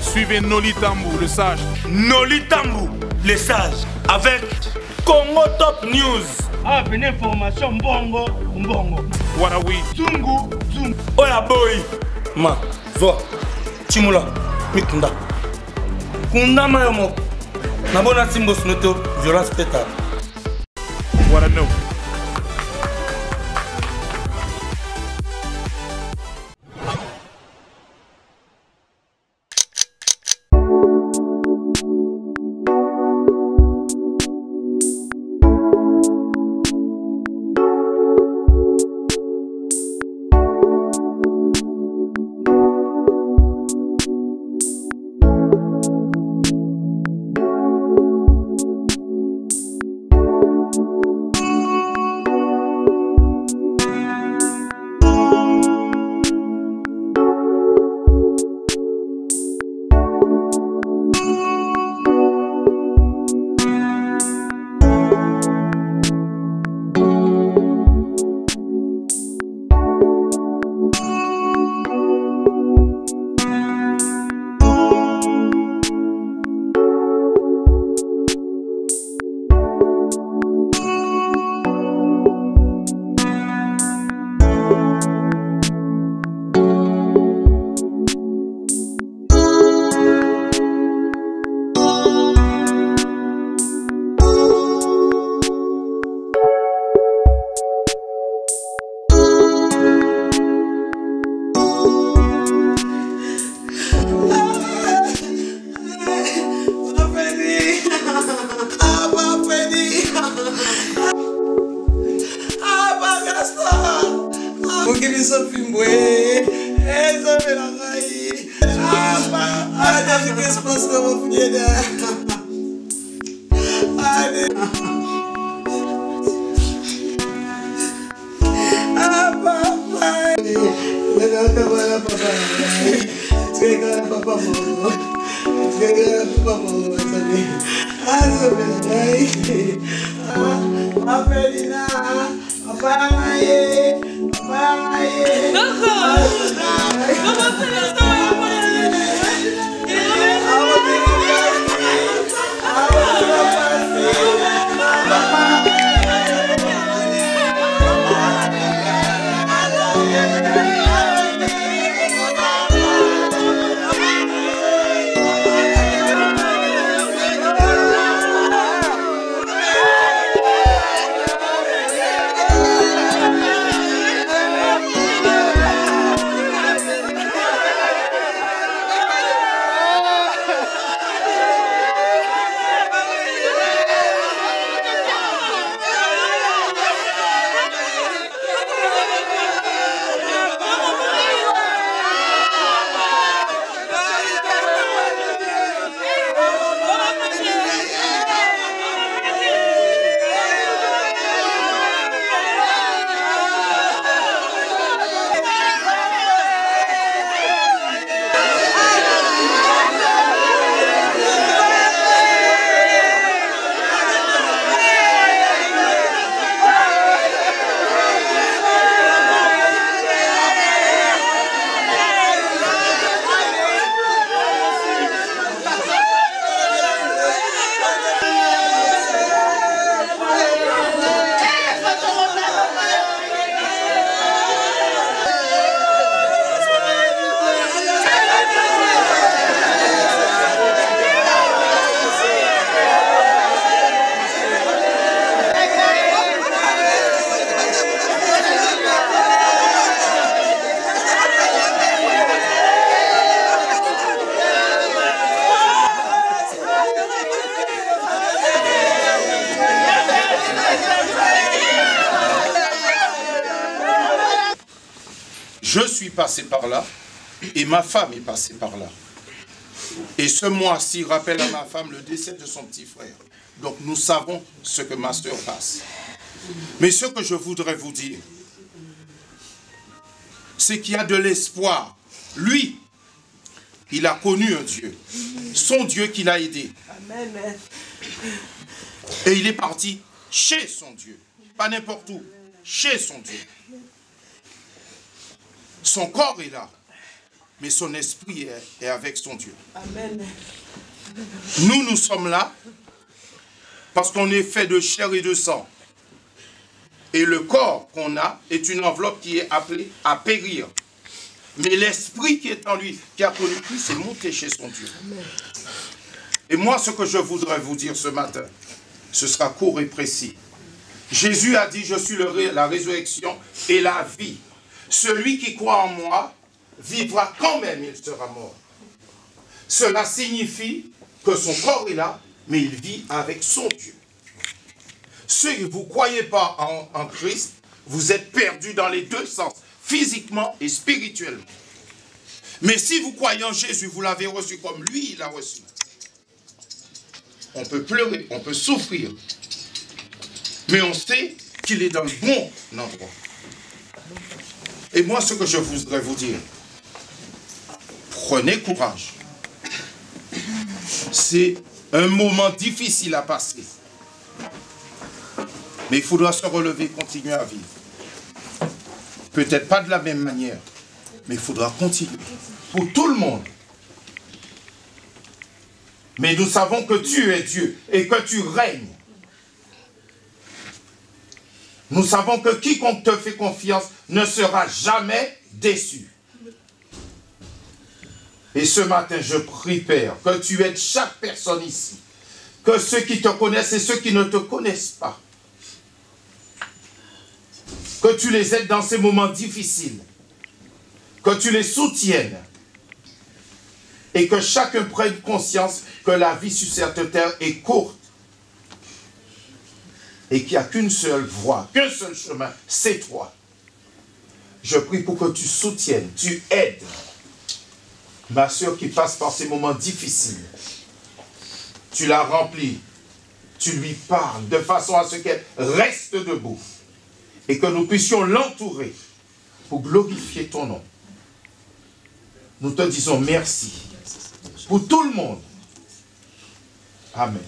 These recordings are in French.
Suivez Noli Tambou, le sage. Noli Tambou, le sage. Avec Congo Top News. Ah, une information bongo. Warawi. Zungu. Oya boy. Ma, zo. Chimula, mikunda. Kunda mayomo. Nabona simbo snoto, violence pétard. What I know. Je suis passé par là et ma femme est passée par là. Et ce mois-ci rappelle à ma femme le décès de son petit frère. Donc nous savons ce que ma soeur passe. Mais ce que je voudrais vous dire, c'est qu'il y a de l'espoir. Lui, il a connu un Dieu. Son Dieu qui l'a aidé. Amen. Et il est parti chez son Dieu. Pas n'importe où. Chez son Dieu. Son corps est là, mais son esprit est avec son Dieu. Amen. Nous sommes là parce qu'on est fait de chair et de sang. Et le corps qu'on a est une enveloppe qui est appelée à périr. Mais l'esprit qui est en lui, qui a connu Christ, est monté chez son Dieu. Amen. Et moi, ce que je voudrais vous dire ce matin, ce sera court et précis. Jésus a dit, je suis la résurrection et la vie. Celui qui croit en moi vivra quand même, il sera mort. Cela signifie que son corps est là, mais il vit avec son Dieu. Si vous ne croyez pas en Christ, vous êtes perdus dans les deux sens, physiquement et spirituellement. Mais si vous croyez en Jésus, vous l'avez reçu comme lui, il l'a reçu. On peut pleurer, on peut souffrir, mais on sait qu'il est dans le bon endroit. Et moi, ce que je voudrais vous dire, prenez courage. C'est un moment difficile à passer. Mais il faudra se relever et continuer à vivre. Peut-être pas de la même manière, mais il faudra continuer. Pour tout le monde. Mais nous savons que tu es Dieu et que tu règnes. Nous savons que quiconque te fait confiance ne sera jamais déçu. Et ce matin, je prie, Père, que tu aides chaque personne ici. Que ceux qui te connaissent et ceux qui ne te connaissent pas. Que tu les aides dans ces moments difficiles. Que tu les soutiennes. Et que chacun prenne conscience que la vie sur cette terre est courte. Et qu'il n'y a qu'une seule voie, qu'un seul chemin, c'est toi. Je prie pour que tu soutiennes, tu aides ma soeur qui passe par ces moments difficiles. Tu la remplis, tu lui parles de façon à ce qu'elle reste debout. Et que nous puissions l'entourer pour glorifier ton nom. Nous te disons merci pour tout le monde. Amen.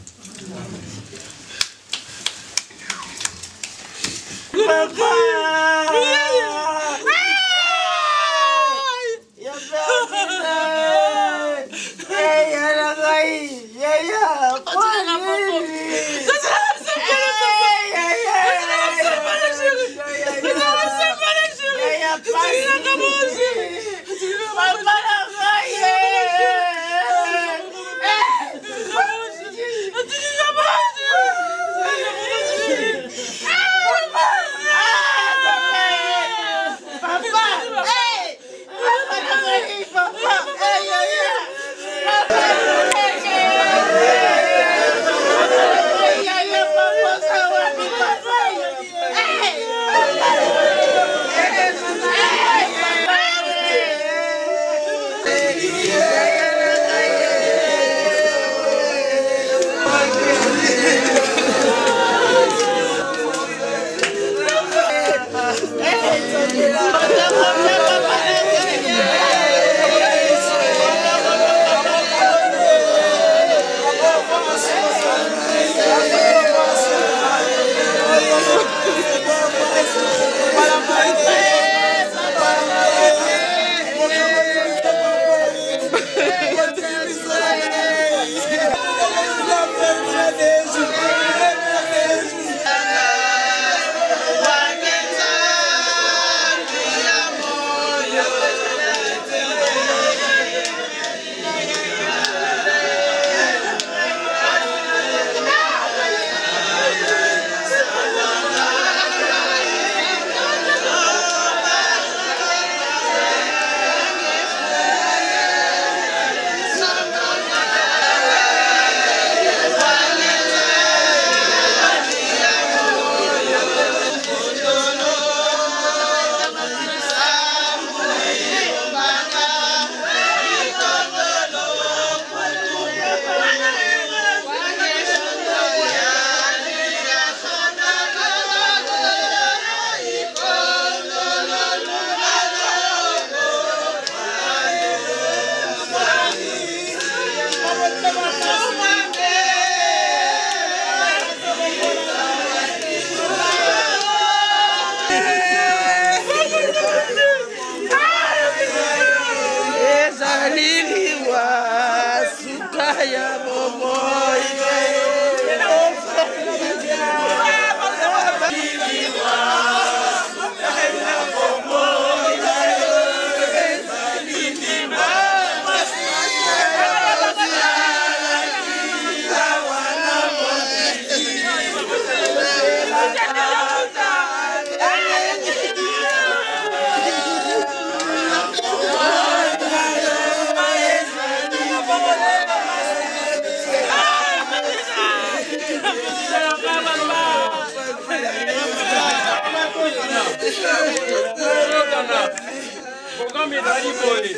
programme ezali boye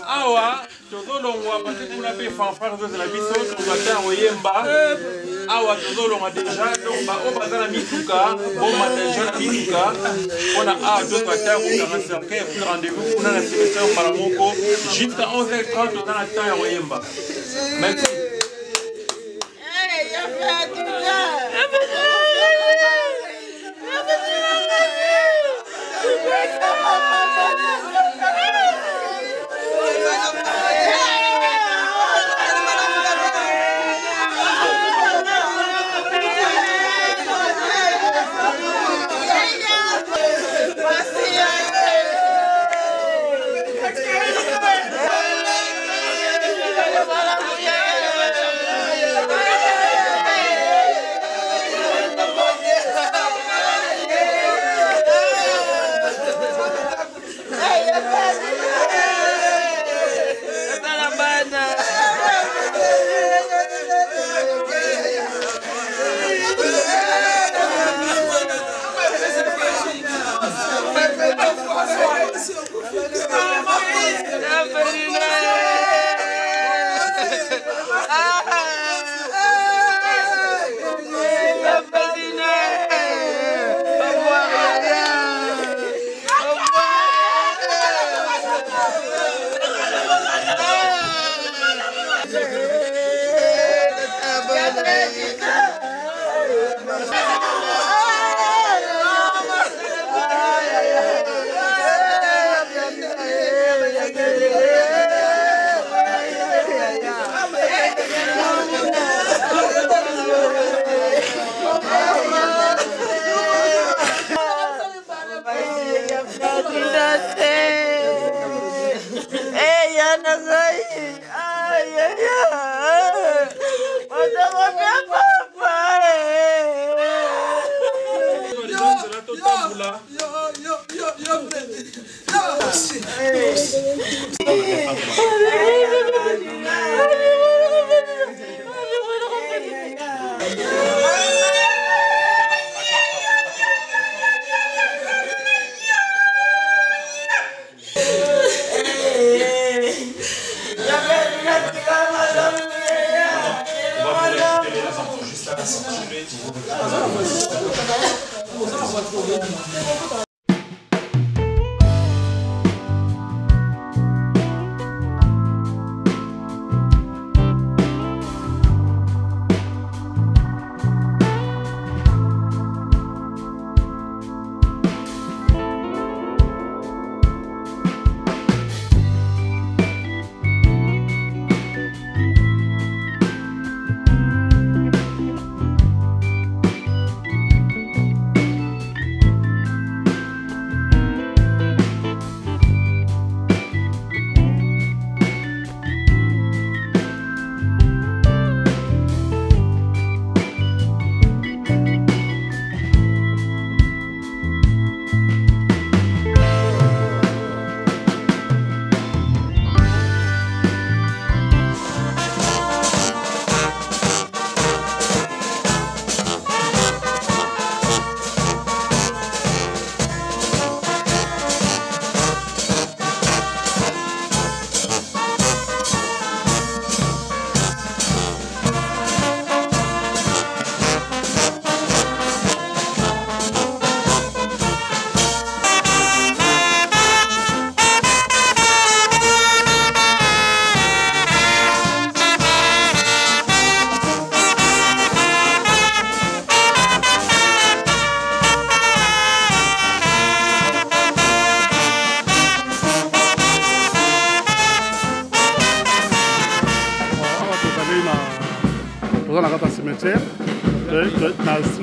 awa tozolongwa parce que kuna mpe fanfare ezozela biso tozata yango yemba awa tozolongwa deja donc baoyo baza na mituka bomata deja na mituka mpona awa tozata yango kanga cercueil pour rendez-vous kuna na cimetière mbala moko jusqu'à 11h30 toza na temps ya koyemba merci.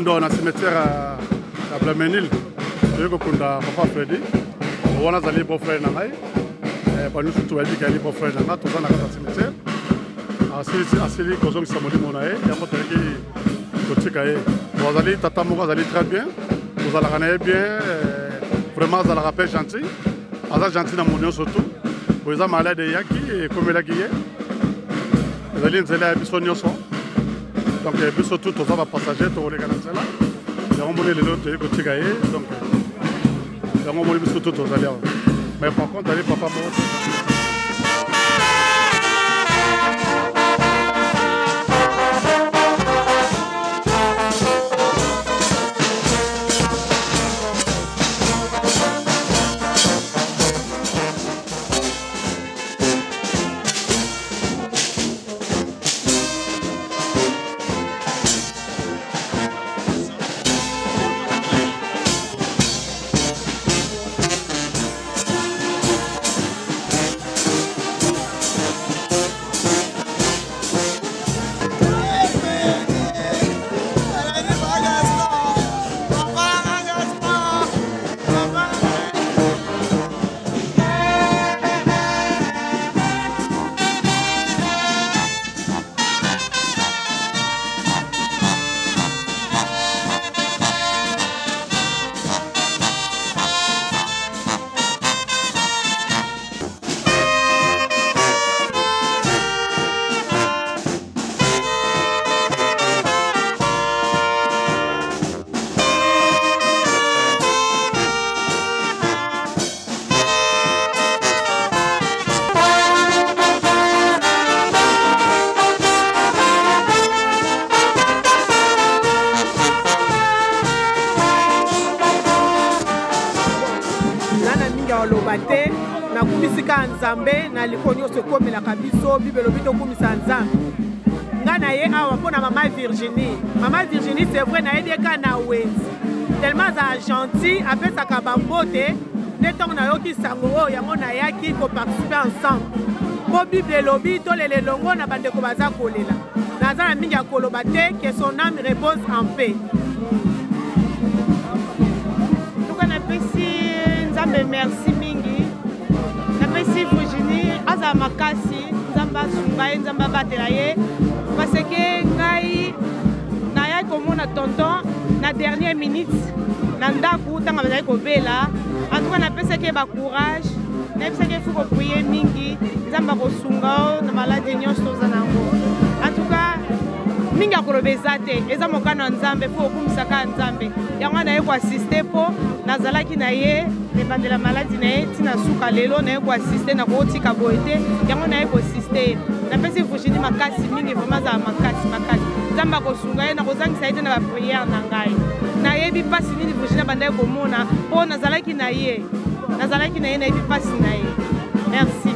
Dans le cimetière à Blamenil, je suis Papa Freddy. On a des beaux-frères dans la vie. Surtout, il y a des beaux-frères dans la cimetière. Asili Kozong Samoni Monae, il y a un peu de vous allez Tatamouga, vous allez très bien. Vous allez gagner bien. Vraiment, vous allez rappeler gentil. Vous allez gentil dans mon surtout. Vous allez malade de Yaki et comme il a guillé. Vous allez nous aller à Bissonioso. Donc, surtout, tous les passagers, tous les Canadiens là. Il y a un peu de l'autre côté. Donc, il y a un peu de surtout, tous les Mais par contre, allez, papa, moi. nakumisika nzambe na likonyo se komela kabiso bibelo bito kumisa nzambe ngana ye awa mpona mama Virginie. Mama Virginie c'est vrai na yedeka na wenzi tellement za gentil apesaka bambote nde ntongo nayoki sango oyo yango nayaki koparticipe ensemble mpo bible elobi tolele elongo na bandeko baza kolela naza na mingi ya koloba te que son âme repose en paix. tuka napesi nzambe merci mingi napesi Virginie aza makasi nzambe asunga ye nzambe abatela ye parce que ngai nayaki komona tonton na dernière minute na ndako ntango bazali kobela en tout cas napesaki ye bacourage nayebisaki efu koprie mingi nzambe akosunga o na maladi nyonso toza nango en tout cas mingi akoloba eza te eza mokano ya nzambe fo okumisaka nzambe yango naye koasiste mpo nazalaki na ye ebandela maladi na ye ntina suka lelo naye koasiste na kootika boye te yango naye koasiste ye napesi Virginie makasi mingi vraimen azala makasi nzambe akosunga ye nakozangisa ye te na bapriere na ngai nayebi mpasi nini Virginie abandaki komona mpo nazalaki na ye nayebi mpasi na ye. Merci.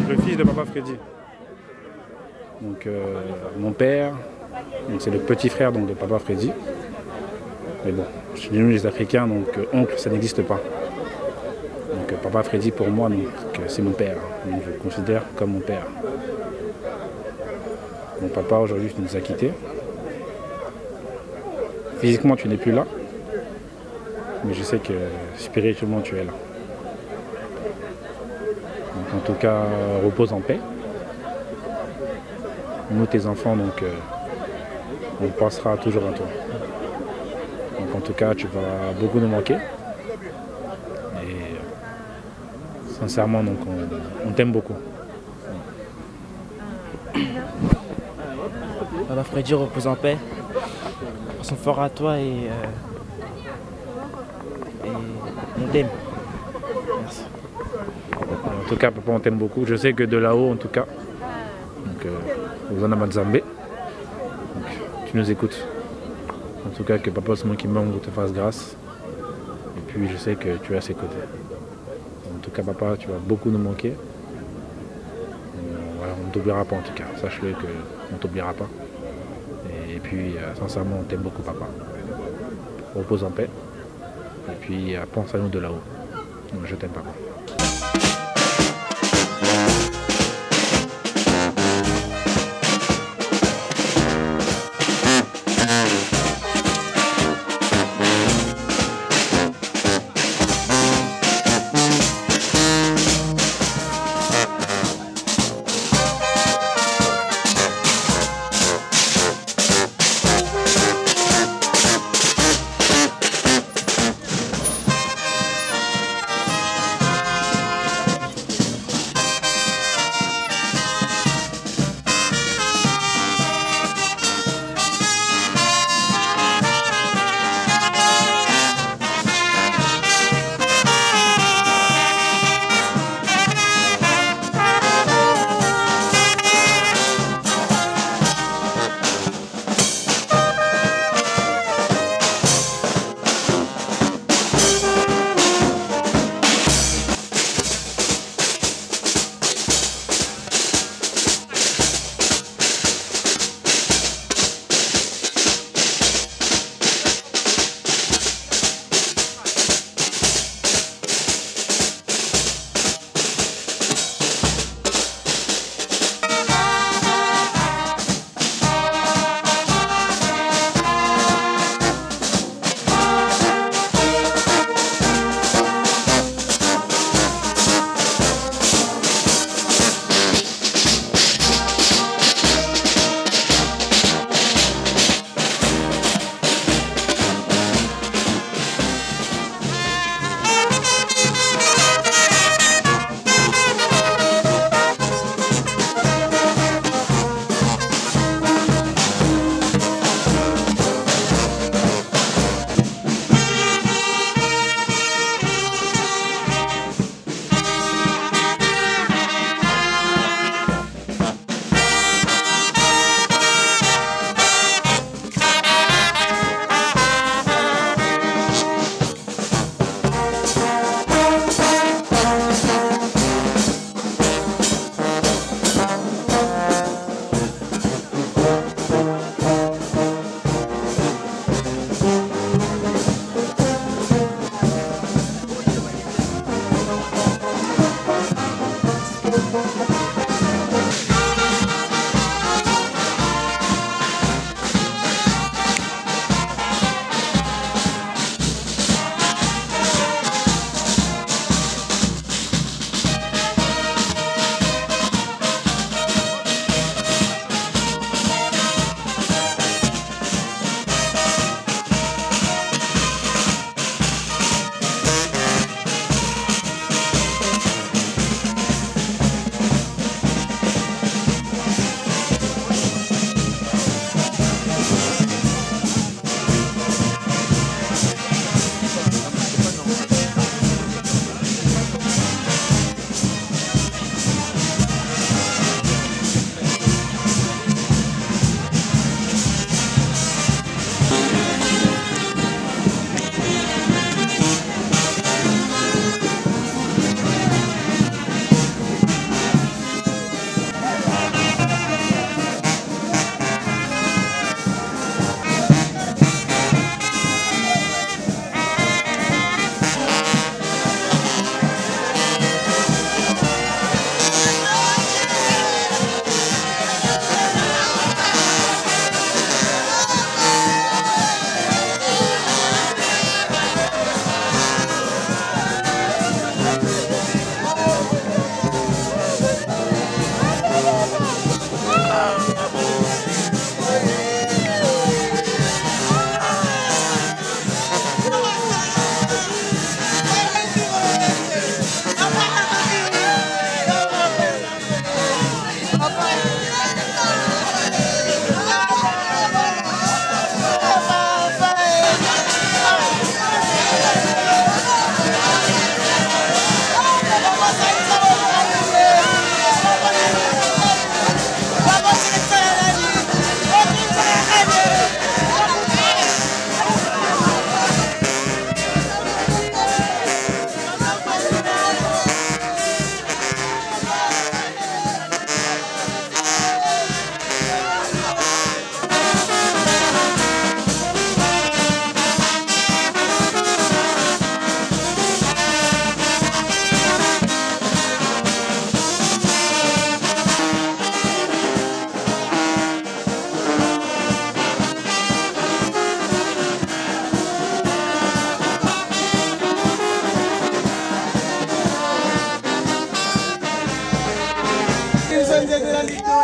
Le fils de Papa Freddy. Donc mon père, c'est le petit frère donc, de Papa Freddy. Mais bon, chez nous les Africains, donc oncle ça n'existe pas. Donc Papa Freddy pour moi, c'est mon père. Donc, je le considère comme mon père. Mon papa aujourd'hui nous a quittés. Physiquement tu n'es plus là, mais je sais que spirituellement tu es là. En tout cas, repose en paix. nous tes enfants, donc on pensera toujours à toi. Donc en tout cas, tu vas beaucoup nous manquer. Et sincèrement, donc on t'aime beaucoup. Papa Freddy, repose en paix. Sont forts à toi et on t'aime. Merci. En tout cas, papa, on t'aime beaucoup. Je sais que de là-haut, en tout cas, donc Ozana Mazambe, tu nous écoutes. En tout cas, que papa Ousmane Kimbangu te fasse grâce. Et puis, je sais que tu es à ses côtés. En tout cas, papa, tu vas beaucoup nous manquer. Voilà, on ne t'oubliera pas en tout cas. Sache-le qu'on ne t'oubliera pas. Et puis, sincèrement, on t'aime beaucoup, papa. Repose en paix. Et puis, pense à nous de là-haut. Je t'aime, papa.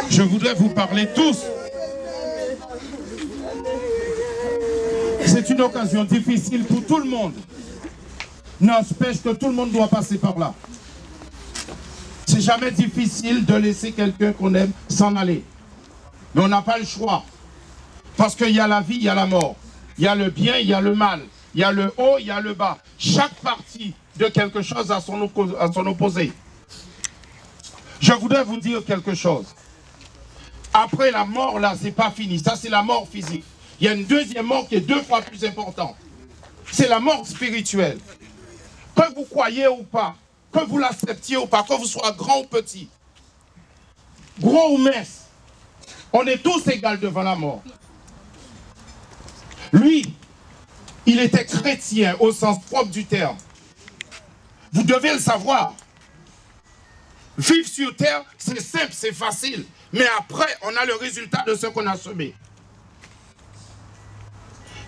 Je voudrais vous parler tous. C'est une occasion difficile pour tout le monde. N'empêche que tout le monde doit passer par là. C'est jamais difficile de laisser quelqu'un qu'on aime s'en aller. Mais on n'a pas le choix. Parce qu'il y a la vie, il y a la mort. Il y a le bien, il y a le mal. Il y a le haut, il y a le bas. Chaque partie de quelque chose a son opposé. Je voudrais vous dire quelque chose. Après la mort, là, c'est pas fini. Ça, c'est la mort physique. Il y a une deuxième mort qui est 2 fois plus importante. C'est la mort spirituelle. Que vous croyez ou pas, que vous l'acceptiez ou pas, que vous soyez grand ou petit, gros ou mince, on est tous égaux devant la mort. Lui, il était chrétien au sens propre du terme. Vous devez le savoir. Vivre sur terre, c'est simple, c'est facile. Mais après, on a le résultat de ce qu'on a semé.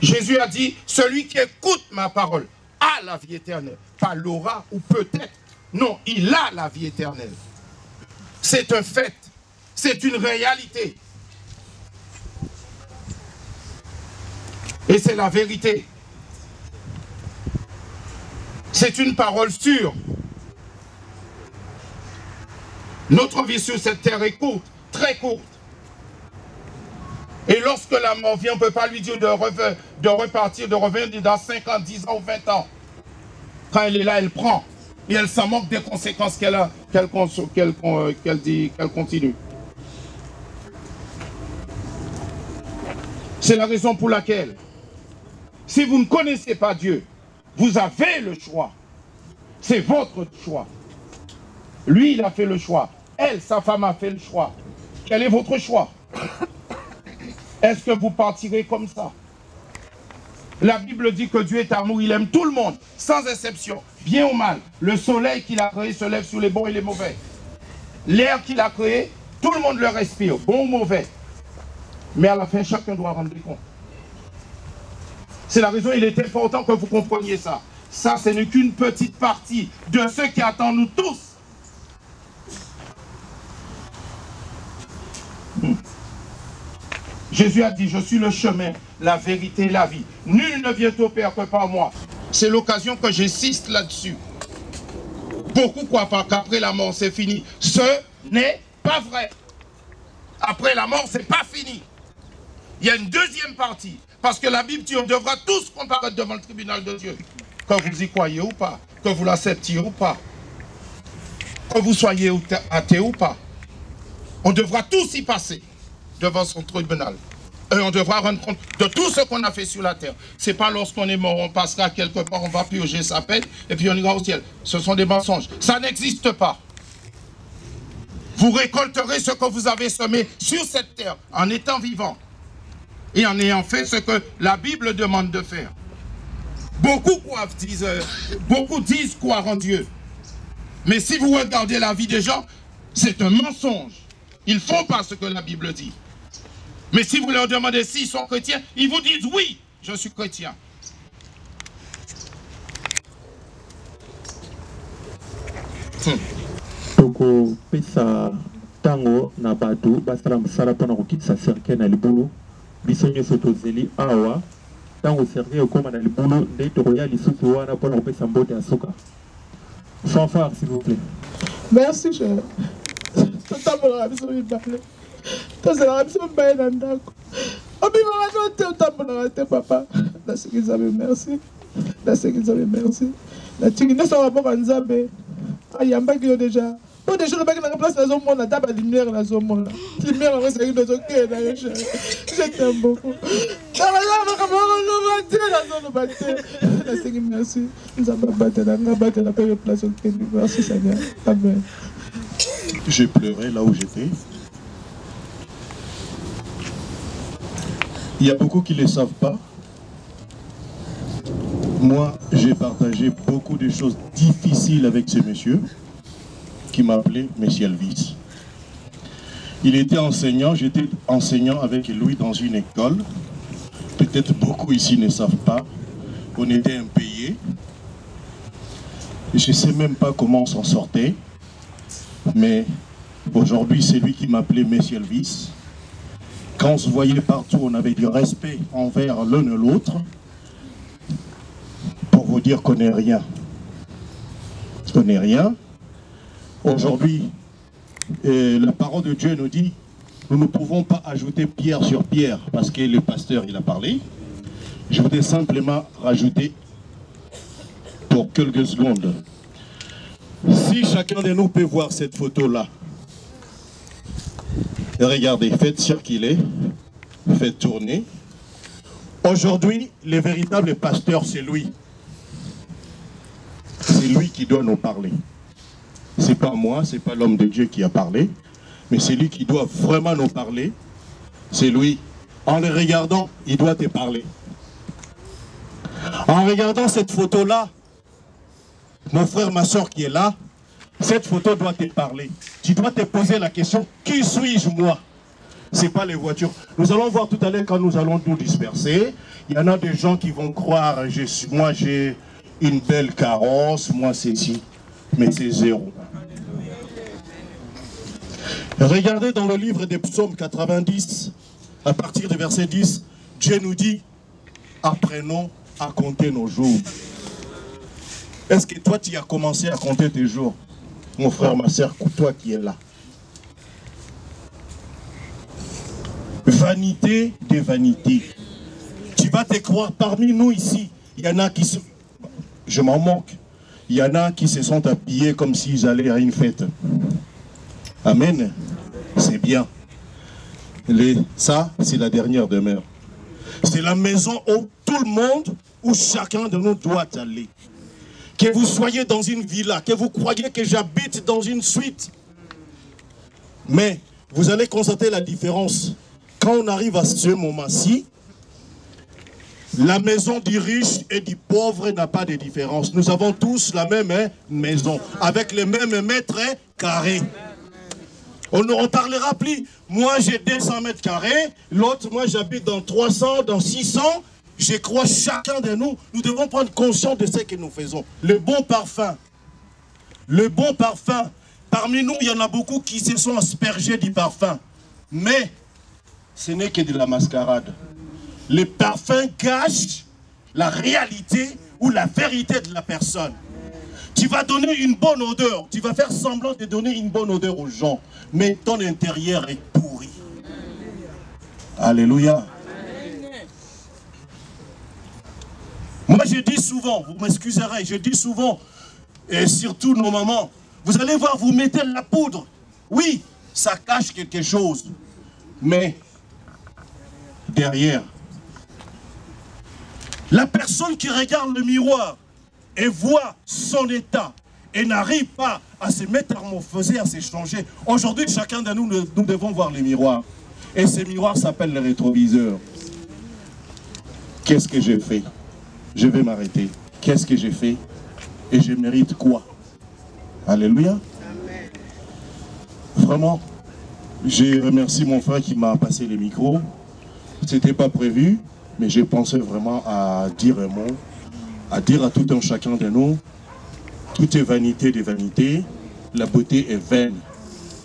Jésus a dit, celui qui écoute ma parole a la vie éternelle. Pas l'aura ou peut-être. Non, il a la vie éternelle. C'est un fait. C'est une réalité. Et c'est la vérité. C'est une parole sûre. Notre vie sur cette terre est courte, très courte. Et lorsque la mort vient, on ne peut pas lui dire de repartir, de revenir dans 5 ans, 10 ans ou 20 ans. Quand elle est là, elle prend. Et elle s'en moque des conséquences qu'elle continue. C'est la raison pour laquelle, si vous ne connaissez pas Dieu, vous avez le choix. C'est votre choix. Lui, il a fait le choix. Elle, sa femme, a fait le choix. Quel est votre choix? Est-ce que vous partirez comme ça? La Bible dit que Dieu est amour, il aime tout le monde, sans exception, bien ou mal. Le soleil qu'il a créé se lève sur les bons et les mauvais. L'air qu'il a créé, tout le monde le respire, bon ou mauvais. Mais à la fin, chacun doit rendre compte. C'est la raison, il est important que vous compreniez ça. Ça, ce n'est qu'une petite partie de ce qui attend nous tous. Jésus a dit, je suis le chemin, la vérité et la vie. Nul ne vient au Père que par moi. C'est l'occasion que j'insiste là-dessus. Beaucoup croient pas qu'après la mort, c'est fini. Ce n'est pas vrai. Après la mort, c'est pas fini. Il y a une deuxième partie. Parce que la Bible dit, on devra tous comparaître devant le tribunal de Dieu. Que vous y croyez ou pas, que vous l'acceptiez ou pas, que vous soyez athée ou pas. On devra tous y passer devant son tribunal. Et on devra rendre compte de tout ce qu'on a fait sur la terre. Ce n'est pas lorsqu'on est mort, on passera quelque part, on va purger sa peine, et puis on ira au ciel. Ce sont des mensonges. Ça n'existe pas. Vous récolterez ce que vous avez semé sur cette terre, en étant vivant. Et en ayant fait ce que la Bible demande de faire. Beaucoup disent croire en Dieu. Mais si vous regardez la vie des gens, c'est un mensonge. Ils ne font pas ce que la Bible dit. Mais si vous leur demandez s'ils sont chrétiens, ils vous disent oui, je suis chrétien. Toko pesa tango na batu basala msala pona kokitisa cercle na libulu bisonye sotozeli awa tango cercle okoma na libulu nde tokoya lisusu wana pona kopesa mbote ya suka. Fanfare s'il vous plaît. Merci cher. Totambola biso bibale. Tozela biso baye na ndako. Obima wana te otambola te papa. Na sekiza be merci. Na sekiza be merci. Na tingi nso wa boka nzambe. Ayamba ki déjà. Pour des choses qui sont en place dans le monde, la lumière dans le monde. La lumière dans le monde. Je t'aime beaucoup. Merci. Nous avons battu la place au pays. Merci Seigneur. Amen. J'ai pleuré là où j'étais. Il y a beaucoup qui ne le savent pas. Moi, j'ai partagé beaucoup de choses difficiles avec ce monsieur qui m'appelait Monsieur Elvis. Il était enseignant, j'étais enseignant avec lui dans une école. Peut-être beaucoup ici ne savent pas. On était impayés. Je ne sais même pas comment on s'en sortait. Mais Aujourd'hui, c'est lui qui m'appelait Monsieur Elvis. Quand on se voyait partout, on avait du respect envers l'un et l'autre. Pour vous dire qu'on n'est rien. On n'est rien. Aujourd'hui, la parole de Dieu nous dit, nous ne pouvons pas ajouter pierre sur pierre, parce que le pasteur, il a parlé. Je voudrais simplement rajouter pour quelques secondes. Si chacun de nous peut voir cette photo-là, regardez, faites circuler, faites tourner. Aujourd'hui, le véritable pasteur, c'est lui. C'est lui qui doit nous parler. C'est pas moi, c'est pas l'homme de Dieu qui a parlé, mais c'est lui qui doit vraiment nous parler. C'est lui. En le regardant, il doit te parler. En regardant cette photo-là, mon frère, ma soeur qui est là, cette photo doit te parler. Tu dois te poser la question, qui suis-je moi? Ce n'est pas les voitures. Nous allons voir tout à l'heure quand nous allons nous disperser. Il y en a des gens qui vont croire, moi j'ai une belle carrosse, moi c'est ici. Mais c'est zéro. Regardez dans le livre des psaumes 90, à partir du verset 10, Dieu nous dit, apprenons à compter nos jours. Est-ce que toi tu as commencé à compter tes jours? Mon frère, ma soeur, toi qui es là. Vanité des vanités. Tu vas te croire parmi nous ici. Il y en a qui se... Je m'en moque. Il y en a qui se sont habillés comme s'ils allaient à une fête. Amen. C'est bien. Ça, c'est la dernière demeure. C'est la maison où tout le monde, où chacun de nous doit aller. Que vous soyez dans une villa, que vous croyez que j'habite dans une suite. Mais vous allez constater la différence. Quand on arrive à ce moment-ci, la maison du riche et du pauvre n'a pas de différence. Nous avons tous la même maison, avec les mêmes mètres carrés. On ne reparlera plus. Moi, j'ai 200 mètres carrés. L'autre, moi, j'habite dans 300, dans 600. Je crois chacun de nous, nous devons prendre conscience de ce que nous faisons. Le bon parfum. Le bon parfum. Parmi nous, il y en a beaucoup qui se sont aspergés du parfum. Mais ce n'est que de la mascarade. Le parfum cache la réalité ou la vérité de la personne. Tu vas donner une bonne odeur, tu vas faire semblant de donner une bonne odeur aux gens, mais ton intérieur est pourri. Alléluia. Moi je dis souvent, vous m'excuserez, je dis souvent, et surtout nos mamans, vous allez voir, vous mettez la poudre. Oui, ça cache quelque chose, mais derrière, la personne qui regarde le miroir et voit son état et n'arrive pas à se métamorphoser, à se changer. Aujourd'hui, chacun de nous, nous devons voir le miroir. Et ce miroir s'appelle le rétroviseur. Qu'est-ce que j'ai fait? Je vais m'arrêter. Qu'est-ce que j'ai fait? Et je mérite quoi? Alléluia. Amen. Vraiment, je remercie mon frère qui m'a passé les micros. Ce n'était pas prévu, mais j'ai pensé vraiment à dire un mot, à dire à tout un chacun de nous, tout est vanité des vanités, la beauté est vaine.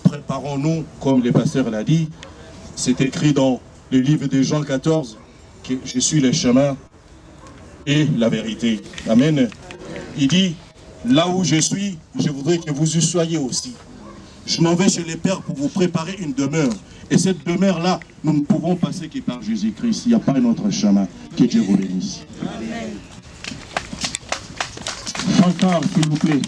Préparons-nous, comme le pasteur l'a dit, c'est écrit dans le livre de Jean 14, que je suis le chemin et la vérité. Amen. Il dit, là où je suis, je voudrais que vous y soyez aussi. Je m'en vais chez les pères pour vous préparer une demeure. Et cette demeure-là, nous ne pouvons passer que par Jésus-Christ. Il n'y a pas un autre chemin. Que Dieu vous bénisse. Amen. Encore, s'il vous plaît.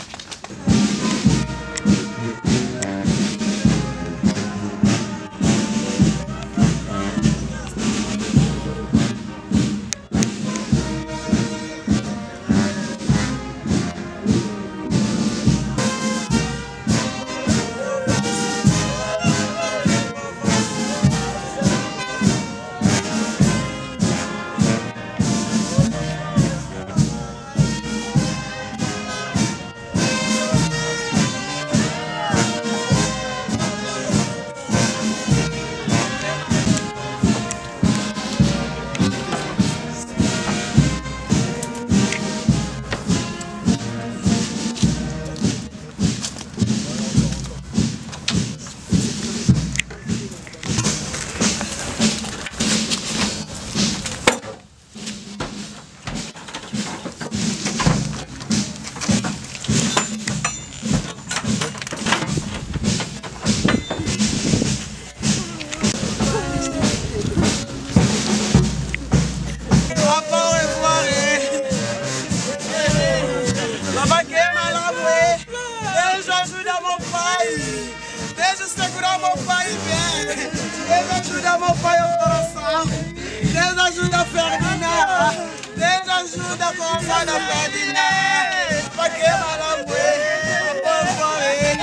Deus segura meu pai bem. Deus ajuda meu pai ao coração. Deus ajuda a Ferdinand. Deus ajuda a Costa da Ferdinand. Pra que ela morrer? Vou morrer.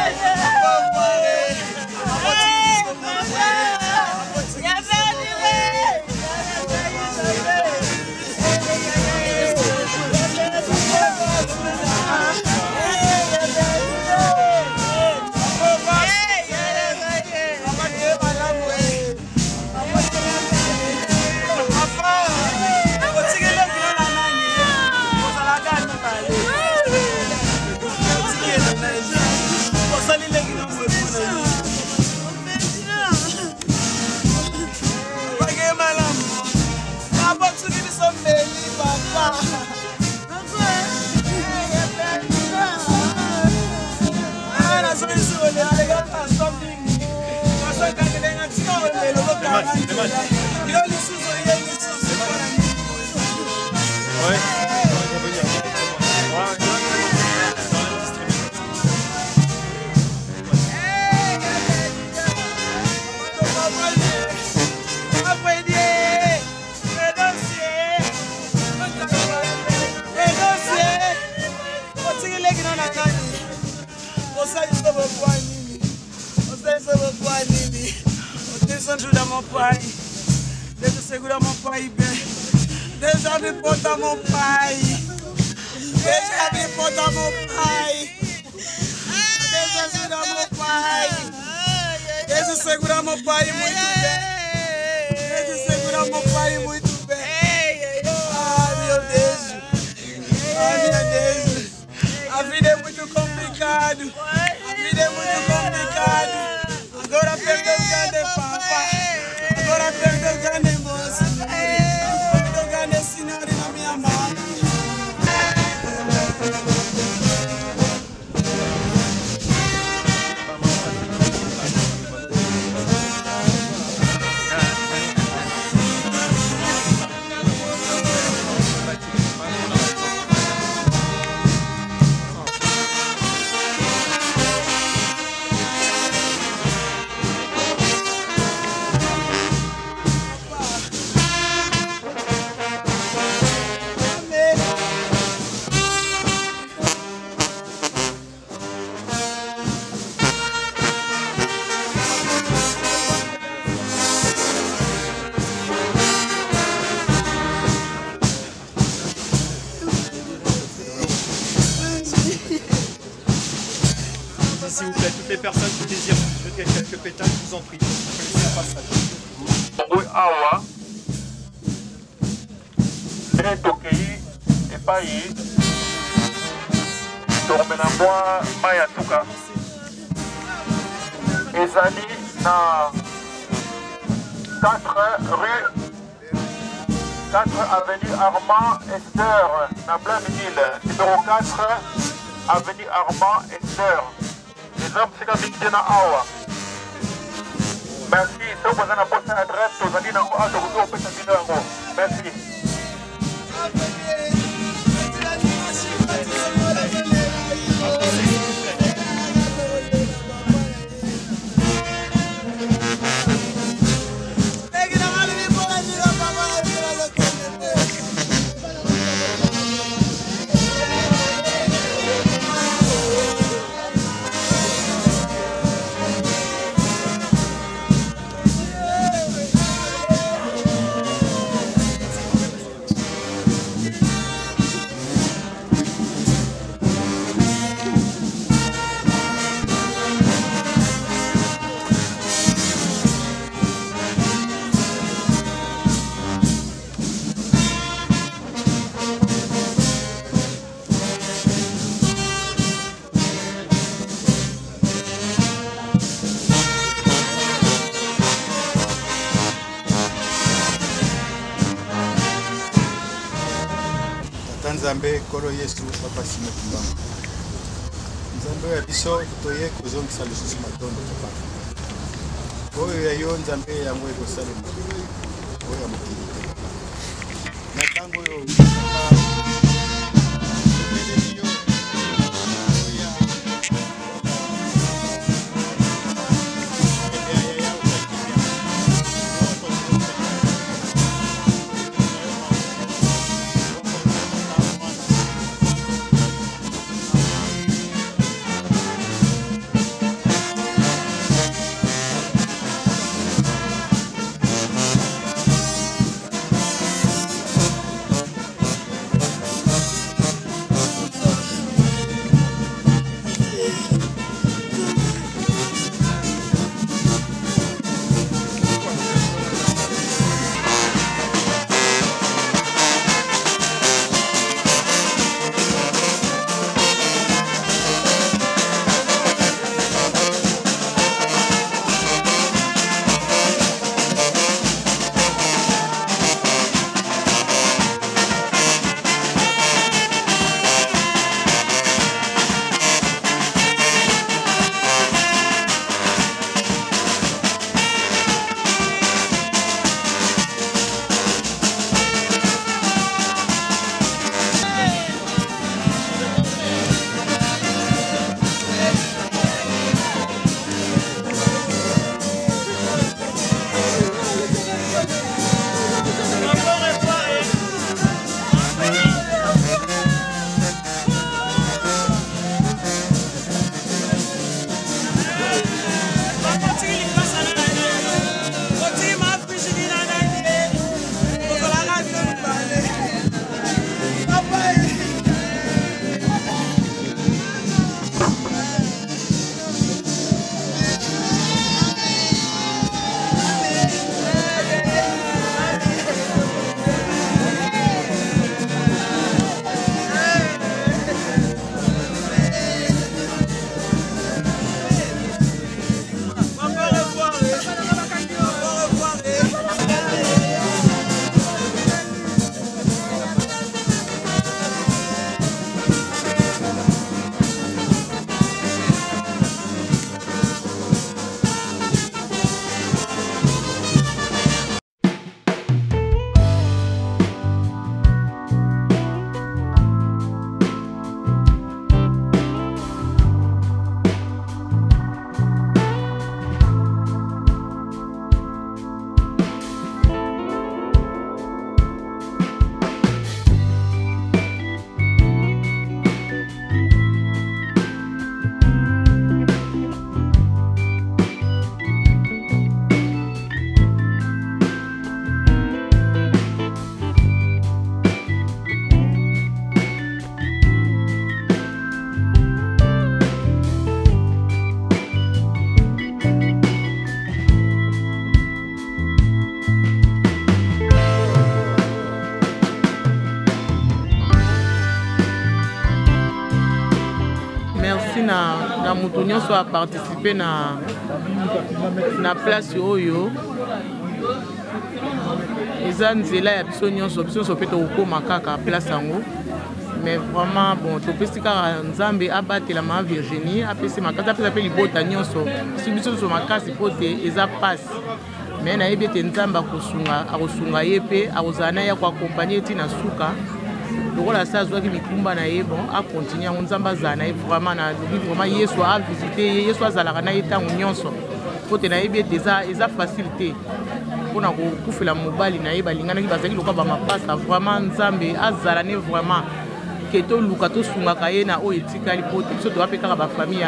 Vou morrer. Ajuda meu pai, Deus segura meu pai bem, Deus abre porta meu pai, Deus abre porta meu pai, Deus ajuda meu pai, Deus segura meu pai muito bem, Deus segura meu pai muito bem. Ah meu Deus, a vida é muito complicada, a vida é muito complicada. Agora perdeu o grande papa, agora perdeu o grande moço, perdeu o grande senhor na minha mão. S'il vous plaît, toutes les personnes qui désirent jeter quelques pétales, je vous en prie. Laissez le passage. Oui, awa. Très toqué, et pas y. Tormenamboa, Maya Tuka. Ezali na 4 rue 4 avenue Armand Esther, na Blainville. Numéro 4 avenue Armand Esther. Les hommes, c'est comme na awa. Merci. Si vous avez poste adresse, vous allez dans le merci. Nzambe kolo Yesu papa sima kumba Nzambe ya biso toye kozongisa lisusu matondo papa oyo ya yo Nzambe yango ekosalema oyo ya mokili na ntango oyo na moto nyonso a participer na place oyo eza nzela ya biso nyonso mpe tokokoma kaka place yango mais vraiment bon topesi kaka nzambe abatela Mama Virginie apesi makasi apesa mpe libota nyonso biso nyonso makasi mpo te eza pasi mais nayebi ete nzambe akosunga ye mpe akozala na ye akoakompagne ntina suka lokola sa azwaki bikumba na ye bon akontinue yango nzambe azala na ye vraiment nalobi vraiment yesu avisite ye yesu azalaka na ye ntango nyonso mpo te nayebi ete eza facile te mpona kokufela mobali na ye balinganaki bazalaki lokola bamapasa vraiment nzambe azala ne vraiment ke toluka tosungaka ye na oyo etikali mpo te biso towa mpe kaka bafamille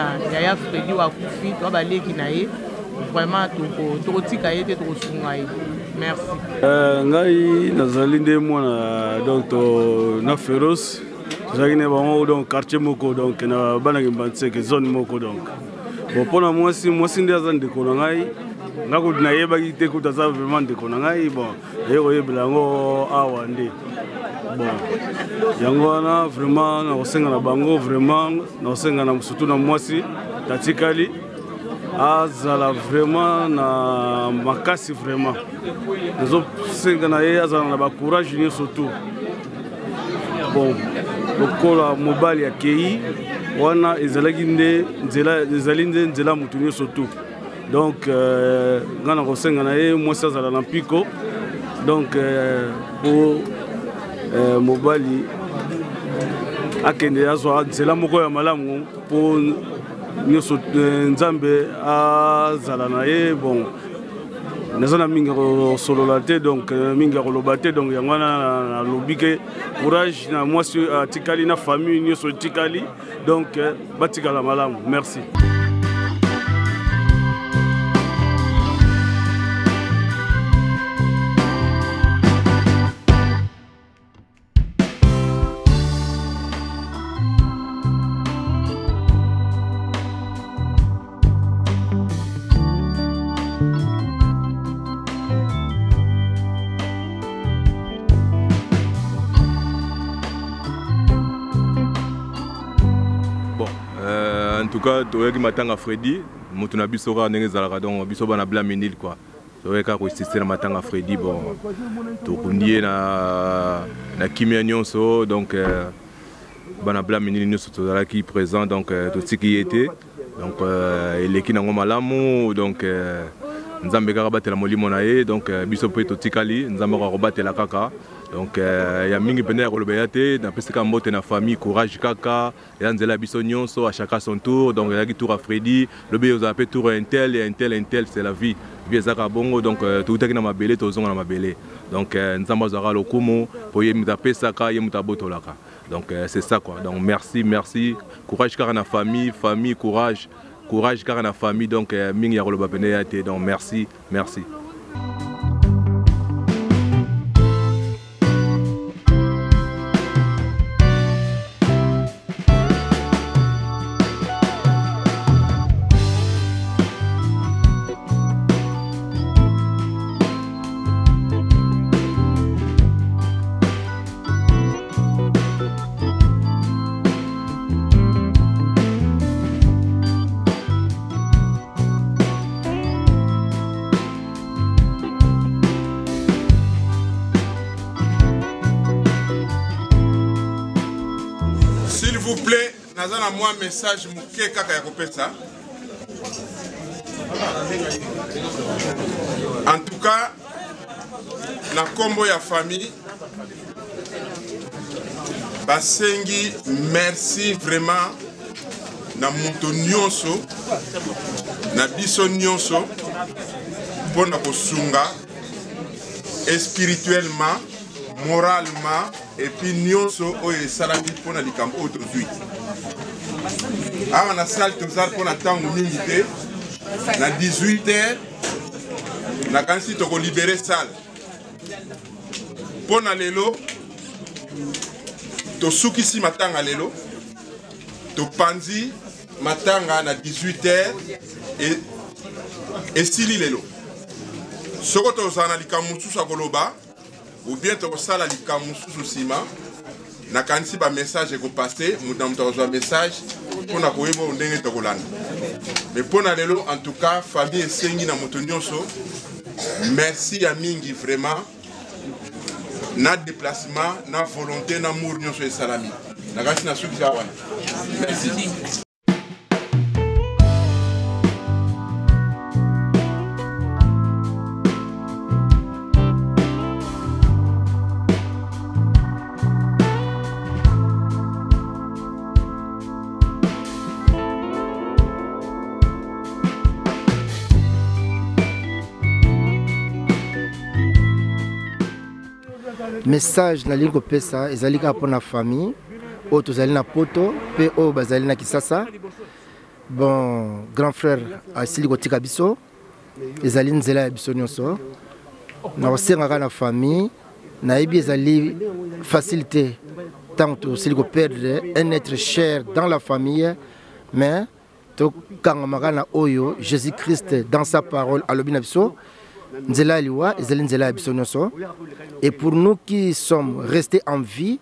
ya Fredi oyo akufi towa baleki na ye vraiment tokotika ye te tokosunga ye. Merci. Ngai nazali nde mwana donc na féroce tozalaki ne bango donc quartier moko donc na banaki Mbantseke zone moko donc bon mpona mwasi nde aza ndeko na ngai ngako nayebaki te kuta aza vraiment ndeko na ngai bon naye koyebela yango awa nde bon yango wana vraiment nakosenga na bango vraiment nakosenga na surtout na mwasi tatikali azala vraiment na makasi vraiment nazosenga na ye azala na bacourage nyonso tu bon lokola mobali akei wana ezalaki nde nzela motu nyonso tu donc nga nakosenga na ye mwasi azala na mpiko donc po mobali akende azwa nzela moko ya malamu po nyonso nzambe azala na ye bon naza na mingi kosolola te donc mingi koloba te donc yango wana nalobi ke courage na mwasi atikali na famille nyonso etikali donc batikala malamu. Merci. En tout cas, toyaki matanga Fredi, moto na biso ka ndenge ezalaka donc biso bana Blaminil quoi. Toyaka ko insisté na matanga Fredi bon. Tokundie na kimia nyonso donc bana Blaminil nyonso tozalaki présent donc totiki était donc eleki nango malamu donc nzambe kaka batela molimo na ye donc biso pe totikali nzambe ko batela kaka. Donc ya mingi pene ya koloba ya te na pesika mbote na famille courage kaka ya nzela biso nyonso à chacun son tour donc ya ki tour à Fredi lobe yo zape tour un tel c'est la vie vie ezaka bongo donc tutaki na mabele tozonga na mabele donc nzamba zara lokumu po ye mutapesa ka ye mutabotolaka donc c'est ça quoi donc merci courage kaka na famille courage kaka na famille donc mingi ya koloba pene ya te donc merci. S'il vous plaît, nazana moi message muke kaka ya kopesa. En tout cas, na kombo ya famille basengi merci vraiment na moto nyonso na biso nyonso pona kosunga spirituellement, moralement et puis nyonso oyo esalami mpona likambo oyo tozwi awa na salle tozala mpona ntango mingi te na 18h nakanisi tokolibere salle mpona lelo tosukisi matanga lelo topanzi matanga na 18h esili lelo soko tozala na likambo mosusu ya koloba ou bien tokosala likambo mosusu nsima nakanisi ba message ekopase moto akozwa message pour na koyeba ndenge tokolanda. Mais pour na lelo en tout cas famille esengi na moto nyonso. Merci à mingi vraiment. Na déplacement, na volonté, na amour nyonso e salami. Na kasi na suki wana. Merci. Message na lingo pesa ezali ka pour la famille o tozali na poto pe o bazali na Kisasa. Bon grand frère asili kotika biso ezali nzela ya biso nyonso na osenga na famille na yebi ezali facilité tant tosili ko perdre un être cher dans la famille mais to kangama na oyo Jésus-Christ dans sa parole alobi na biso nzela liwa ezali nzela ya biso nyonso. Et pour nous qui sommes restés en vie,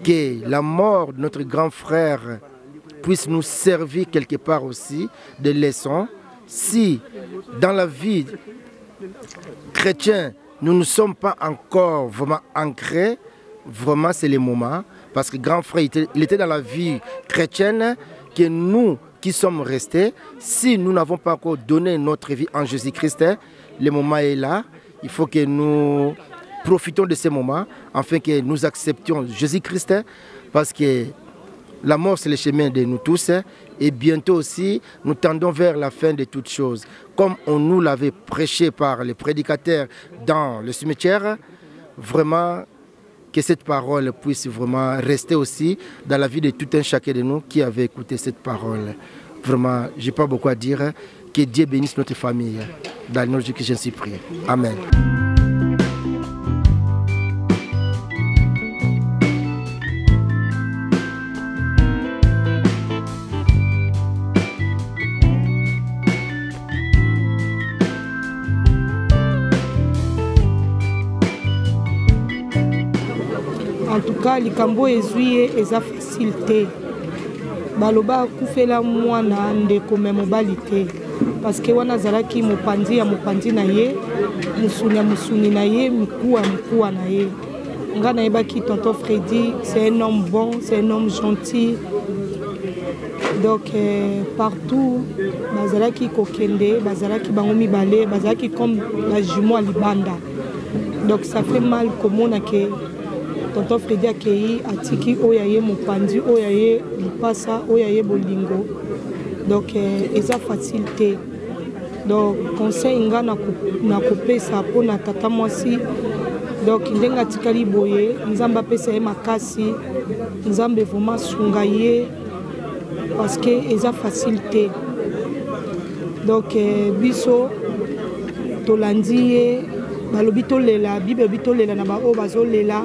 que la mort de notre grand frère puisse nous servir quelque part aussi de leçon. Si dans la vie chrétienne, nous ne sommes pas encore vraiment ancrés, vraiment c'est le moment. Parce que grand frère, il était dans la vie chrétienne, que nous qui sommes restés, si nous n'avons pas encore donné notre vie en Jésus-Christ, le moment est là. Il faut que nous profitons de ce moment afin que nous acceptions Jésus-Christ, parce que la mort c'est le chemin de nous tous et bientôt aussi nous tendons vers la fin de toutes choses. Comme on nous l'avait prêché par les prédicateurs dans le cimetière, vraiment que cette parole puisse vraiment rester aussi dans la vie de tout un chacun de nous qui avait écouté cette parole. Vraiment, je n'ai pas beaucoup à dire. Que Dieu bénisse notre famille. Dans le nom de Jésus que je suis prié. Amen. En tout cas, likambo ezwi eza facilité. Baloba kufela mwana ndeko mobali te. Parce que wana zalaki mopanzi ya mopanzi na ye, musuni na ye, mikuwa na ye. Nga na yebaki tonton Freddy, c'est un homme bon, c'est un homme gentil. Donc partout, bazalaki kokende, bazalaki bango mibale, bazalaki comme la jumeau à Libanda. Donc ça fait mal komona ke tonton Freddy akei atiki oyaye mopanzi, oyaye lipasa, oyaye bolingo. Donc eza facilité. Donc conseil nga na kopesa po na tata mwasi. Donc ndenga tikali boye, nzamba pesa ye makasi, nzambe vraiment sunga ye parce que eza facilité. Donc biso tolandi ye balobi tolela, bible bitolela na ba o bazolela.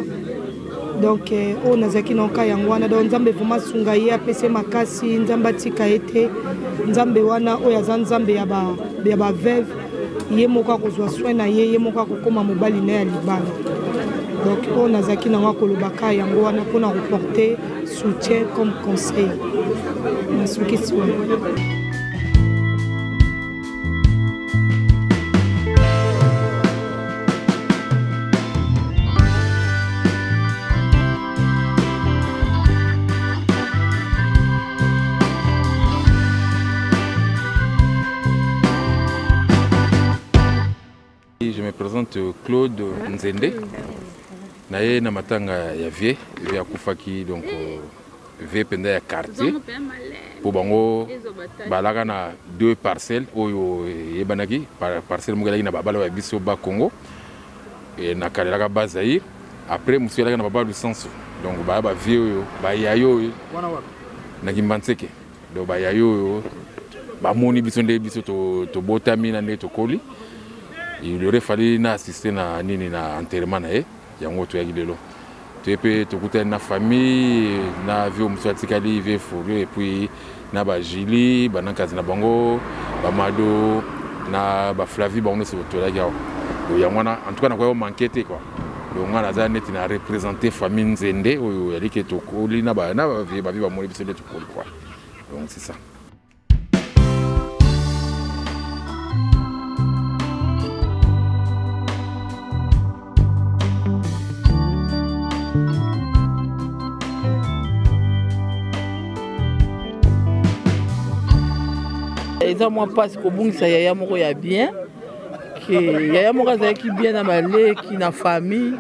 Donc on nazaki na ka yango wana donc nzambe vraiment sunga ye apese makasi, nzamba tika ete nzambe wana oyo aza nzambe ya ba veuve ye moko kozwa soin na ye moko kokoma mobali na ya libala. Donc on nazaki na ngwa kolobaka yango wana pona reporter soutien comme conseil na soki soin. Je me présente Claude Nzende. Naye na matanga ya vie akufaki donc vie penda ya quartier. Pour bango balaka na 2 parcelles oyo yebanaki parcelle mugalaki na babala ya biso ba Congo et na kalelaka bazaïr. Après monsieur alaka na babala du sens. Donc ba vie oyo ba yayo na Kimbanseke. Donc ba yayo ba moni biso nde biso to botami na nde to koli. Il aurait fallu assister na nini na enterrement na ye yango to yagilelo to pe to kuta na famille na vie muswatikali vie fourré et puis na ba Jili banakazi na bango ba Mado na ba Flavie bango se to yagao yango na en tout cas na ko manquete quoi donc on a za net na représenter famille Nzende oyo yalike to koli na vie ba moli biso de to koli quoi Donc c'est ça. eza mwa mpasi kobungisa yaya moko ya bien ke yaya moko azalaki bien na maleki na famille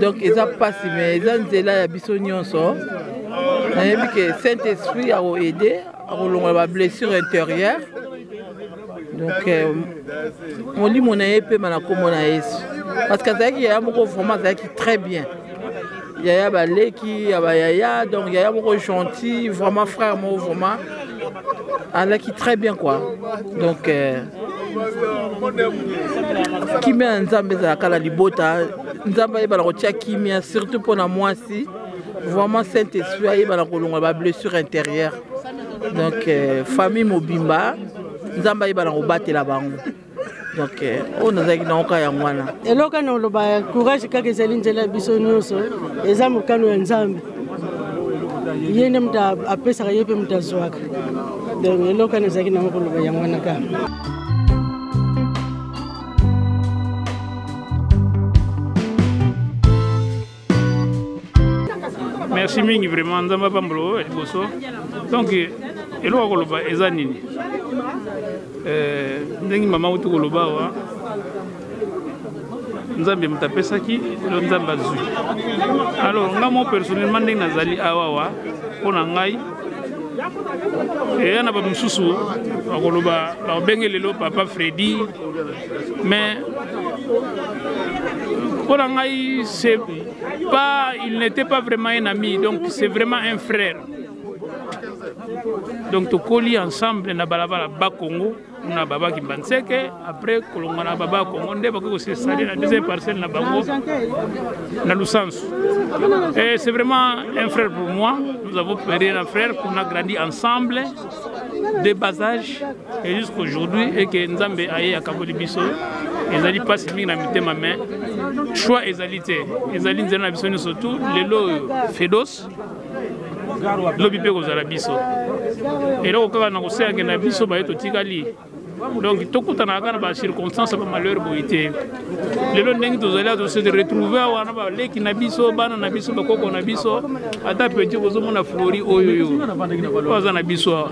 donc eza mpasi mais eza nzela ya biso nyonso nayebi ke saint esprit akoaide akolongola bablessure intérieure donc molimo na ye pema na kombo na yesu parce que azalaki yaya moko vraiment azalaki très bien yaya baleki ya bayaya donc yaya moko gentil vraiment frère moko vraiment alaki très bien quoi donc kimia nzambe ezalaka na libota nzambe ayebana kotia kimia surtout mpona mwasi vraiment saint esprit ayebana kolongola bablessure intérieure donc famille mobimba nzambe ayebana kobatela bango donc oyo nazalaki na oka yango wana eloko na oloba courage kaka ezali nzela ya biso nyonso eza mokano ya nzambe ye nde mutu apesaka ye mpe mutu azwaka donc eloko na ezalaki nango koloba yango wana kaka. Merci mingi vraiment nzamba pambolo liboso donc eloko koloba eza nini ndenge mama uti koloba wa nzambe mutapesaki elo nzambe azwi alors nga mo personnellement ndenge nazali awawa mpona ngai eya na bamosusu bakoloba bakobenge lelo papa Freddy mais mpona ngai c'est pas, il n'était pas vraiment un ami, donc c'est vraiment un frère. Donc tu collis ensemble na balabala ba Congo, na baba Kimbanseke, après kolonga na baba Congo, ndé bako se sali na deuxième parcelle na bango na Lusansu. Et c'est vraiment un frère pour moi. Nous avons perdu un frère qu'on a grandi ensemble de bas âge et jusqu'aujourd'hui et que Nzambe aye akaboli biso. Ezali passe mingi na mitema main. Choix ezalité. Ezali nzela na biso ni surtout lelo Fedos. Lobi pe kozala biso. Et là kaka na kosea ke na biso ba eto tikali. Donc tokutana kana ba circonstances ba malheur boité. Lelo ndenge tozali to se retrouver wana ba leki na biso bana na biso ba koko na biso ata petit bozomo na flori oyoyo. Koza na biso.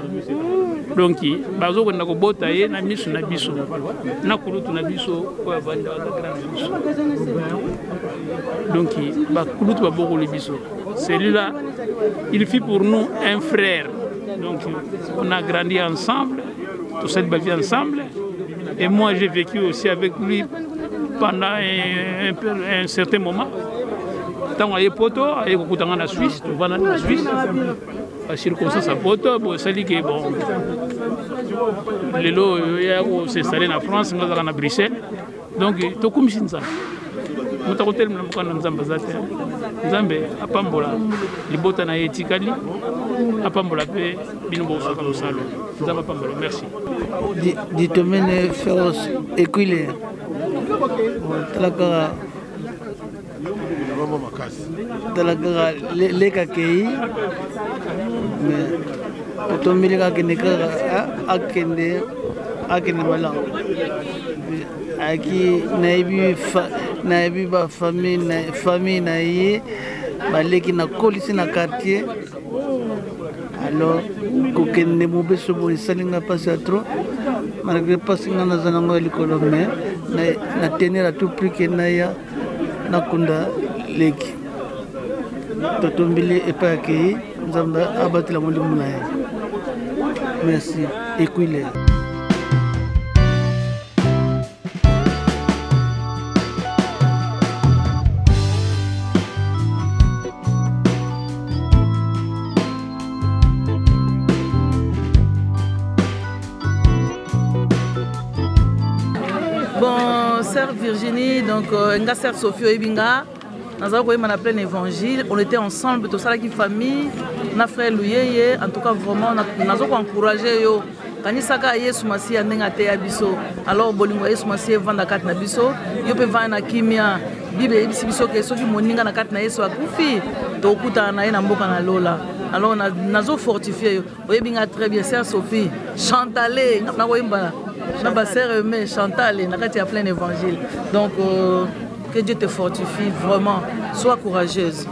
Donc bazo ko ndako bota ye na misu na biso. Na kulutu na biso ko banda ba grand biso. Donc ba kulutu ba boko le biso. Celui-là il fit pour nous un frère. Donc on a grandi ensemble, toute cette vie ensemble. Et moi j'ai vécu aussi avec lui pendant un certain moment. Tant à Poto, à Ekokutanga na Suisse, tu vas dans la Suisse. À circonstance à Poto, bon ça dit que bon, les lots s'est installé en France, nous allons à Bruxelles. Donc tout comme ça. Nous avons tellement de temps Nzambe zate. Nzambe apambola libota na etikali apambola pe binombo sakalo salo. Nzambe apambola. Merci. Ditomene féroce équilé. Talaka talaka leka kei mais tombile ka keneka akende mala aki naibi ba famille na ye baleki na kolisi na quartier alors kokende mobeso bo esalinga pasi ya trop malgré pasi nga naza nango ya likolo mais na tenir à tout prix ke naya nakunda leki totombili epai akei nzambe abatela molimo na ye. Merci ekwile. Bon, sœur Virginie, donc nga sœur Sophie Oebinga, nous avons eu plein évangile, on était ensemble, tout ça qui famille, na frère Louyeye, en tout cas vraiment, nous avons encouragé yo. Quand il s'agit de Yesu Masi a n'engagé abisso, alors bolingo Yesu Masi vend kat na biso, yo peut vendre na kimia, Bible biso que ceux qui moninga na kat na Yesu akufi, to kuta na ye na mboka na lola. Alors nazo fortifié oyebinga très bien sœur Sophie Chantalé na koyimba na ba sœur Aimée Chantalé na kati ya plein évangile. Donc que Dieu te fortifie vraiment, sois courageuse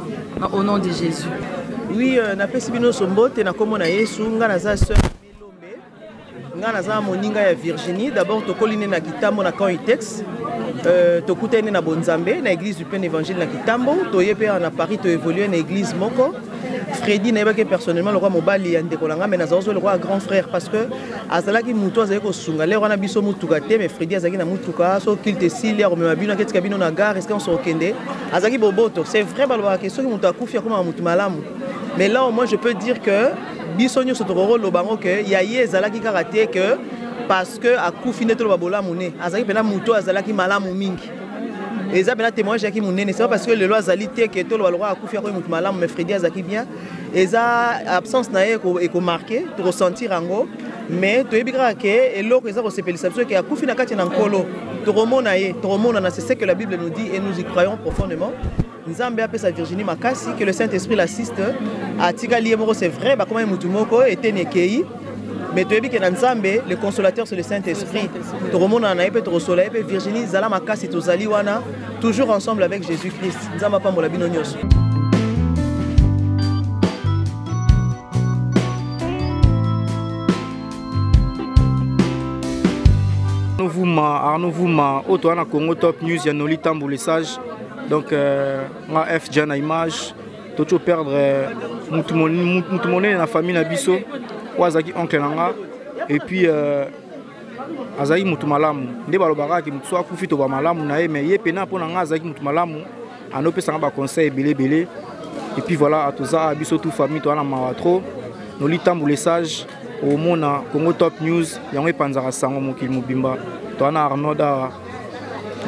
au nom de Jésus. Oui, na pesi bino sombote na komona Yesu nga na za sœur Milombe nga na za moninga ya Virginie. D'abord tokoline na Kitambo na Coitex. Tokutene na Bonzambe na église du plein évangile na Kitambo. Toyepe na Paris to évoluer na église moko. Freddy n'a pas personnellement le roi Mobali et Ndekolanga mais nazo le roi grand frère parce que azalaki muto azali ko sunga le roi na biso mutuka te mais Freddy azalaki na mutuka so qu'il te sile o me bino ketika bino na gare est-ce qu'on se okende azalaki boboto c'est vrai balwa question que muto akufia comme mutu malamu mais là au moins je peux dire que biso nyo sotoro lo bango que yaye azalaki karaté que parce que akufi netolo babola mune azalaki pena muto azalaki malamu mingi. Et ça, c'est témoignage qui c'est pas parce que le loi Zalité qui est le roi a couffé à quoi malam mais Freddy Azaki bien. Et ça absence na est marqué, tu ressentir en gros. Mais tu es bien que et l'autre ils ont s'appelle ça qui a couffé na kati na nkolo. Tu remontes na c'est ce que la Bible nous dit et nous y croyons profondément. Nzambe appelle sa Virginie Makasi que le Saint-Esprit l'assiste à Tigali Moro c'est vrai bah comment mutumoko était nekei. Mais tu as vu que dans Nzambe, le consolateur c'est le Saint-Esprit. Tu remontes en Aïpe, tu reçois l'Aïpe, Virginie, Zala Makasi, Tozali Wana, toujours ensemble avec Jésus-Christ. Nzamba Pambola Binonyos. Arnaud Vouma, Otoana Congo Top News, Yanoli Tambou les sages. Donc, ma F Jana Image, Toto perdre Moutoumone la famille Nabiso. Azaki oncle nanga et puis azaki mutu malamu nde balobaka ki mutu so akufi to ba malamu na ye mais ye pena pona nga azaki mutu malamu anopesa nga ba conseil belé et puis voilà atoza biso tout famille to na mawatro noli tambu les sages au mona Congo Top News yango epanzaka sango mokili mobimba to na Arnoda.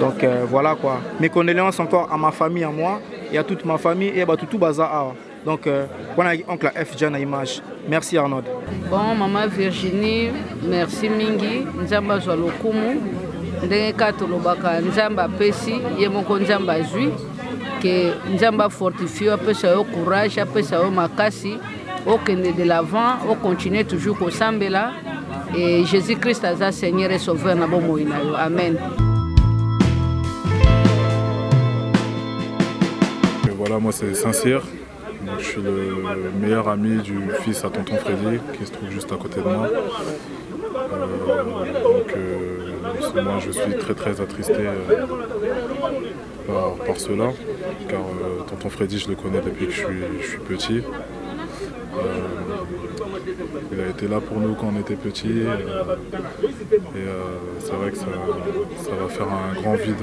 Donc voilà quoi, mes condoléances encore à ma famille, à moi et à toute ma famille et à tout bazar. Donc, on a oncle F. Jana Image. Merci Arnaud. Bon, maman Virginie, merci Mingi. Nzamba Zolokumu. Ndenge katolobaka Nzamba Pesi, Yemoko Nzamba Zui. Que Nzamba fortifie, apesa yo courage, apesa yo makasi. Au kende de l'avant, au continuer toujours au Sambela. Et Jésus-Christ a Seigneur et Sauveur na bomo inayo. Amen. Voilà, moi c'est Saint-Cyr. Donc, je suis le meilleur ami du fils à tonton Freddy qui se trouve juste à côté de moi. Moi je suis très attristé par cela car tonton Freddy je le connais depuis que je suis petit. Il a été là pour nous quand on était petits et c'est vrai que ça va faire un grand vide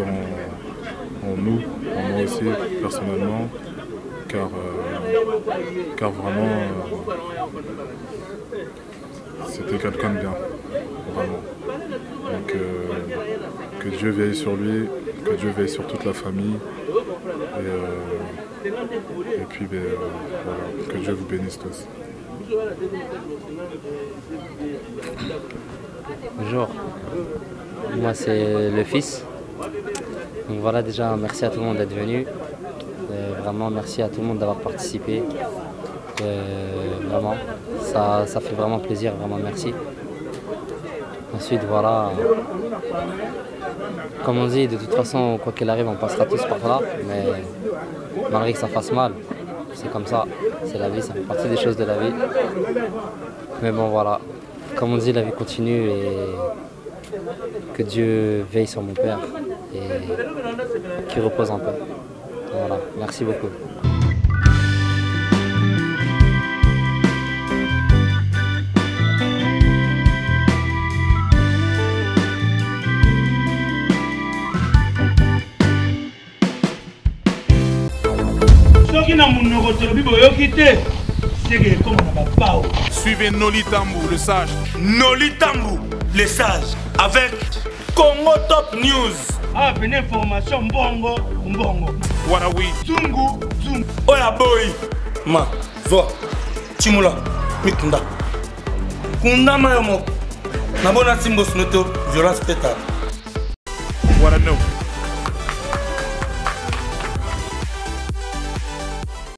en nous, en moi aussi personnellement, car vraiment c'était quelqu'un de bien, vraiment. Donc que Dieu veille sur lui, que Dieu veille sur toute la famille et puis voilà, que Dieu vous bénisse tous. Bonjour, moi c'est le fils. Donc voilà, déjà merci à tout le monde d'être venu. Vraiment merci à tout le monde d'avoir participé. Vraiment, ça fait vraiment plaisir, vraiment merci. Ensuite voilà, comme on dit, de toute façon quoi qu'il arrive on passera tous par là, mais malgré que ça fasse mal, c'est comme ça, c'est la vie, ça fait partie des choses de la vie. Mais bon voilà, comme on dit, la vie continue et que Dieu veille sur mon père et qu'il repose un peu. Voilà, merci beaucoup. Suivez Noli Tambou, le sage. Noli Tambou, le sage. Avec Congo Top News. Ah, une information bongo, bongo. Warawi. Zungu, zungu. Oya boy. Ma, vo. Chimula, mikunda. Kunda mayomo. Nabona simbo snoto, violence pétard. What I know.